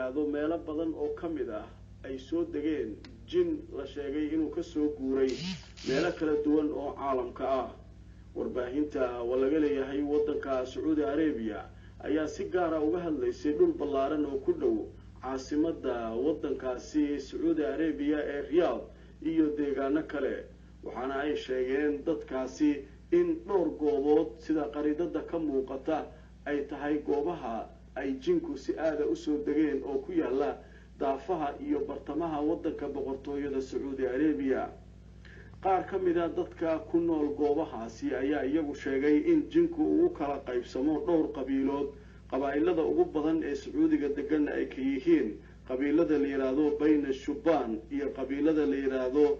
yiraahdo meelo badan oo kamid ah ay soo degeen jin la sheegay inuu ka soo guuray meelo kala duwan oo caalamka ah warbaahinta walaga leeyahay wadanka Saudi Arabia ayaa si gaar ah uga hadlaysay dhul ballaaran oo ku dhow caasimada wadankaasi Saudi Arabia ee Riyadh iyo deegaano kale waxaana ay sheegeen dadkaasi in dhowr goobood sida qariidada ka muuqata ay tahay goobaha ay jinku si aad ah u soo degeen oo ku yaala daafaha iyo bartamaha wadanka boqortooyada Saudi Arabia qaar ka mid ah dadka ku nool goobahaasi ayaa iyagu sheegay in jinku uu kala qaybsamo dhowr qabiilood qabaa'ilada ugu badan ee Sacuudiga degan ay ka yihiin qabiilada la yiraahdo bayna shubaan iyo qabiilada la yiraahdo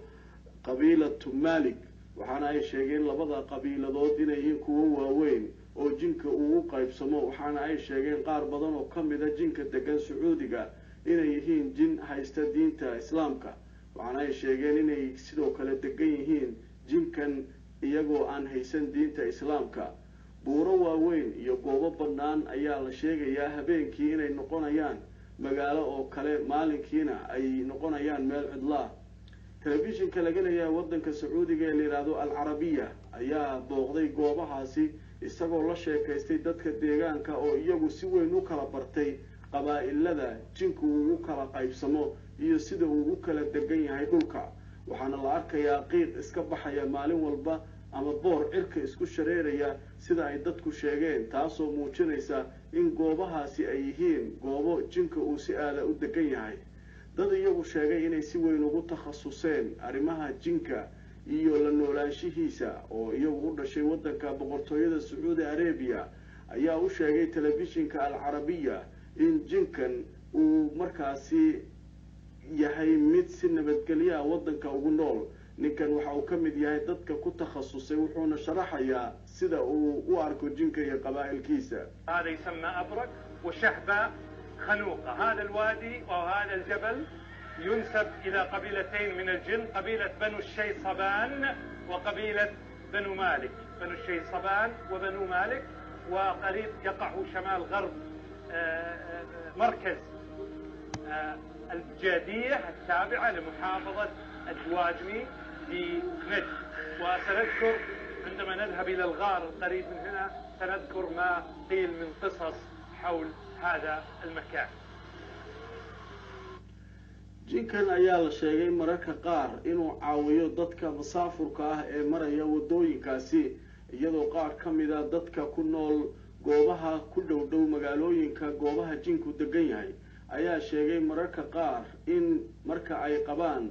qabiilatu Malik waxaana ay sheegeen labada qabiiladood inay yihiin kuwo waaweyn oo jinka uu qaybsamo waxaana ay sheegeen qaar badan oo ka mid ah jinka degan Sacuudiga inay yihiin jin haysta diinta Islaamka waxaana ay sheegeen inay sidoo kale degan yihiin jinkan iyagoo aan haysan diinta Islaamka buuro waaweyn iyo goobo bannaan ayaa la sheegayaa habeenkii inay noqonayaan magaalo oo kale maalinkiina ay noqonayaan meel cidla telefishinka laga leeyahay wadanka Sacuudiga ee la yiraahdo Al Arabiya ayaa booqday goobahaasi isagoo la sheekaystay dadka deegaanka oo iyagu si weyn u kala bartay qabaa'ilada jinku uu kala qaybsamo iyo sida uu u kala degan yahay dhulka waxaana la arkayaa qiiq iska baxaya maalin walba ama boor cirka isku shareeraya sida ay dadku sheegeen taasoo muujinaysa in goobahaasi ay yihiin goobo jinka uu si aad ah u degan yahay dad iyagu sheegay inay si weyn ugu takhasuseen arrimaha jinka iyo la noolaanshihiisa oo iyagu u dhashay wadanka boqortooyada Saudi Arabia ayaa u sheegay telefishinka Al Arabiya in jinkan uu markaasi yahay mid si nabadgelyo wadanka ugu nool ninkan waxa uu ka mid yahay dadka ku takhasusay wuxuuna sharaxayaa sida uu u arko jinka iyo qabaa'ilkiisa هذا يسمى أبرق وشهبة خنوقة هذا الوادي وهذا الجبل ينسب إلى قبيلتين من الجن قبيلة بنو الشيصبان وقبيلة بنو مالك بنو الشيصبان وبنو مالك وقريب يقع شمال غرب مركز الجادية التابعة لمحافظة الدواجمي في نجد وسنذكر عندما نذهب إلى الغار القريب من هنا سنذكر ما قيل من قصص حول هذا المكان jinkan ayaa la sheegay mararka qaar inuu caawiyo dadka musaafurka ah ee maraya wadooyinkaasi iyadoo qaar ka mid ah dadka ku nool goobaha ku dhow dhow magaalooyinka goobaha jinku degan yahay ayaa sheegay mararka qaar in marka ay qabaan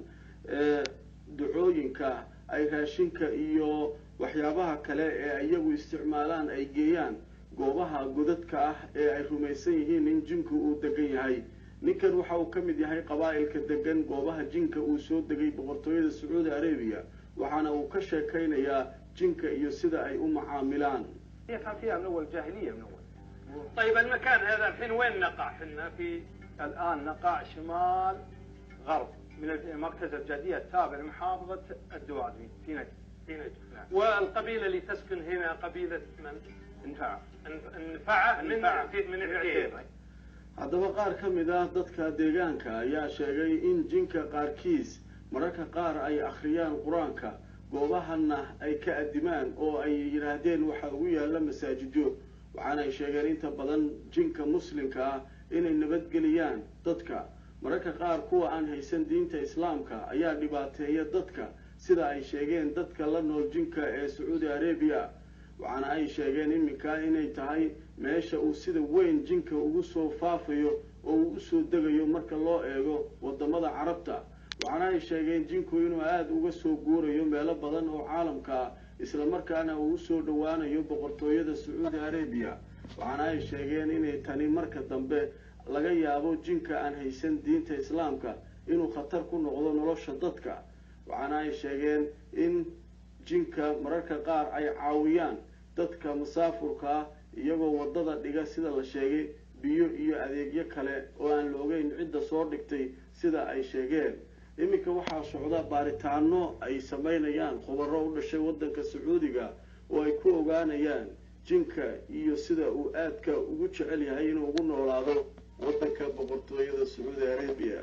ducooyinka ay raashinka iyo waxyaabaha kale ee iyagu isticmaalaan ay geeyaan goobaha godadka ah ee ay rumaysan yihiin in jinku uu degan yahay ninkan waxa uu ka mid yahay qabaa'ilka degan goobaha jinka uu soo degay boqortooyada Saudi Arabia waxaana uu ka sheekaynayaa jinka iyo sida ay u macaamilaan كان فيها من أول جاهلية من أول. طيب المكان هذا الحين وين نقع؟ حنا في الآن نقع شمال غرب من مركز الجادية التابع لمحافظة الدواجمي في نجد. في نجد. نعم. والقبيلة اللي تسكن هنا قبيلة من؟ انفعة. انفعة من العير. haddaba qaar ka mid ah dadka deegaanka ayaa sheegay in jinka qaarkiis mararka qaar ay akhriyaan quraanka goobahana ay ka adimaan oo ay yiraahdeen waxa ugu yaala masaajidyo waxaana ay sheegeen inta badan jinka muslimka ah inay nabadgeliyaan dadka mararka qaar kuwa aan haysan diinta Islaamka ayaa dhibaateeya dadka sida ay sheegeen dadka la nool jinka ee Saudi Arabia waxaana ay sheegeen iminka inay tahay meesha uu sida weyn jinka ugu soo faafayo oo uu soo degayo marka loo eego wadamada Carabta waxaana ay sheegeen jinku inuu aad uga soo guurayo meelo badan oo caalamka isla markaana uu soo dhawaanayo boqortooyada Saudi Arabia waxaana ay sheegeen inay tani marka dambe laga yaabo jinka aan haysan diinta Islaamka inuu khatar ku noqdo nolosha dadka waxaana ay sheegeen in jinka mararka qaar ay caawiyaan dadka musaafurka iyagoo wadada dhiga sida la sheegay biyo iyo adeegyo kale oo aan la ogeyn cidda soo dhigtay sida ay sheegeen iminka waxaa socda baaritaano ay sameynayaan khubaro u dhashay wadanka Sacuudiga oo ay ku ogaanayaan jinka iyo sida uu aadka ugu jecel yahay inuu ugu noolaado waddanka boqortooyada sacuudi arabiya